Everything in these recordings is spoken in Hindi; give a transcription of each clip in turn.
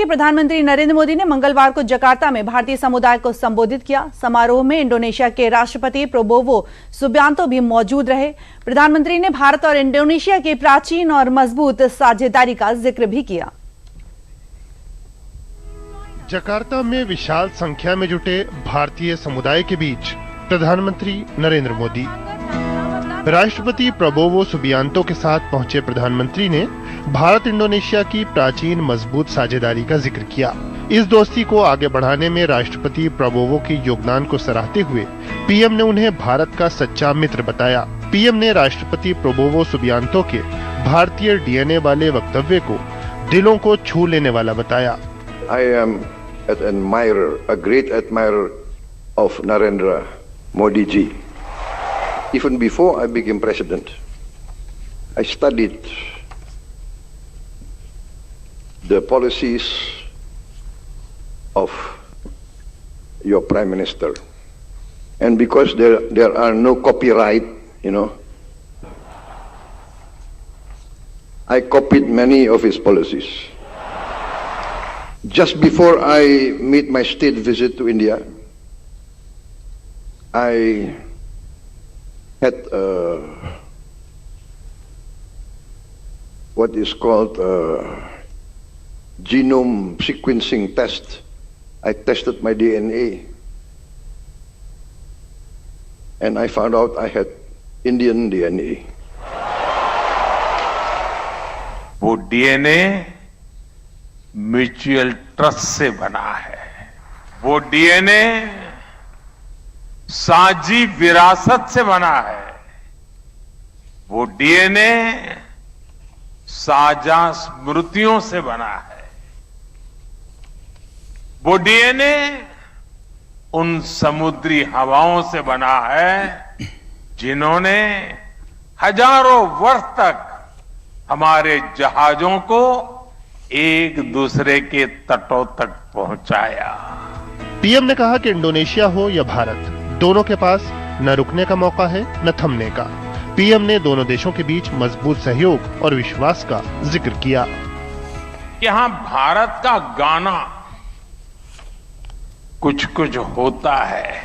प्रधानमंत्री नरेंद्र मोदी ने मंगलवार को जकार्ता में भारतीय समुदाय को संबोधित किया। समारोह में इंडोनेशिया के राष्ट्रपति प्रोबोवो सुबियांतो भी मौजूद रहे। प्रधानमंत्री ने भारत और इंडोनेशिया की प्राचीन और मजबूत साझेदारी का जिक्र भी किया। जकार्ता में विशाल संख्या में जुटे भारतीय समुदाय के बीच प्रधानमंत्री नरेंद्र मोदी, राष्ट्रपति प्रोबोवो सुबियांतो के साथ पहुंचे प्रधानमंत्री ने भारत इंडोनेशिया की प्राचीन मजबूत साझेदारी का जिक्र किया। इस दोस्ती को आगे बढ़ाने में राष्ट्रपति प्रोबोवो के योगदान को सराहते हुए पीएम ने उन्हें भारत का सच्चा मित्र बताया। पीएम ने राष्ट्रपति प्रोबोवो सुबियांतो के भारतीय डीएनए वाले वक्तव्य को दिलों को छू लेने वाला बताया। I am an admirer, a great admirer of Narendra Modi ji. Even before I became president, I studied the policies of your prime minister, and because there are no copyright, I copied many of his policies. Just before I made my state visit to India, I had what is called genome sequencing test. I tested my DNA and I found out I had Indian DNA. वो डीएनए म्यूचुअल ट्रस्ट से बना है। वो डीएनए साझी विरासत से बना है। वो डीएनए साझा स्मृतियों से बना है। वो डीएनए उन समुद्री हवाओं से बना है जिन्होंने हजारों वर्ष तक हमारे जहाजों को एक दूसरे के तटों तक पहुंचाया। पीएम ने कहा कि इंडोनेशिया हो या भारत, दोनों के पास न रुकने का मौका है न थमने का। पीएम ने दोनों देशों के बीच मजबूत सहयोग और विश्वास का जिक्र किया। यहाँ भारत का गाना कुछ कुछ होता है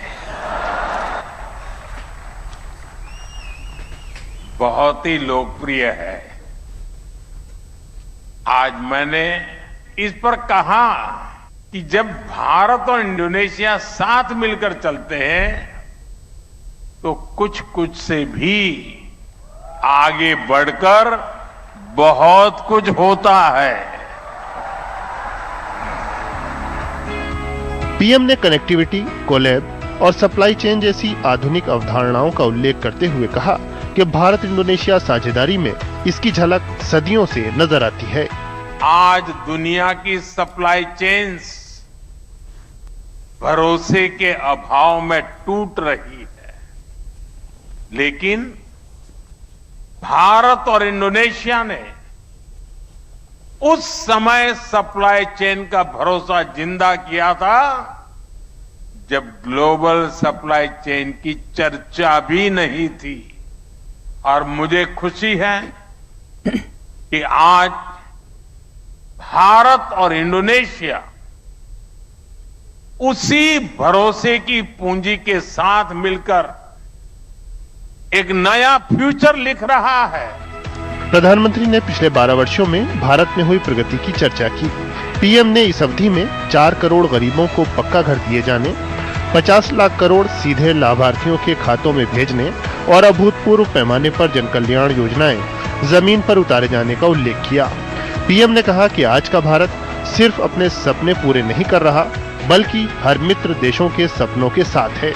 बहुत ही लोकप्रिय है। आज मैंने इस पर कहा कि जब भारत और इंडोनेशिया साथ मिलकर चलते हैं तो कुछ कुछ से भी आगे बढ़कर बहुत कुछ होता है। पीएम ने कनेक्टिविटी, कोलैब और सप्लाई चेन जैसी आधुनिक अवधारणाओं का उल्लेख करते हुए कहा कि भारत इंडोनेशिया साझेदारी में इसकी झलक सदियों से नजर आती है। आज दुनिया की सप्लाई चेन्स भरोसे के अभाव में टूट रही है, लेकिन भारत और इंडोनेशिया ने उस समय सप्लाई चेन का भरोसा जिंदा किया था जब ग्लोबल सप्लाई चेन की चर्चा भी नहीं थी। और मुझे खुशी है कि आज भारत और इंडोनेशिया उसी भरोसे की पूंजी के साथ मिलकर एक नया फ्यूचर लिख रहा है। प्रधानमंत्री ने पिछले 12 वर्षों में भारत में हुई प्रगति की चर्चा की। पीएम ने इस अवधि में 4 करोड़ गरीबों को पक्का घर दिए जाने, 50 लाख करोड़ सीधे लाभार्थियों के खातों में भेजने और अभूतपूर्व पैमाने पर जनकल्याण योजनाएं जमीन पर उतारे जाने का उल्लेख किया। पीएम ने कहा कि आज का भारत सिर्फ अपने सपने पूरे नहीं कर रहा, बल्कि हर मित्र देशों के सपनों के साथ है।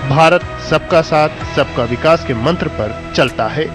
भारत सबका साथ, सबका विकास के मंत्र पर चलता है।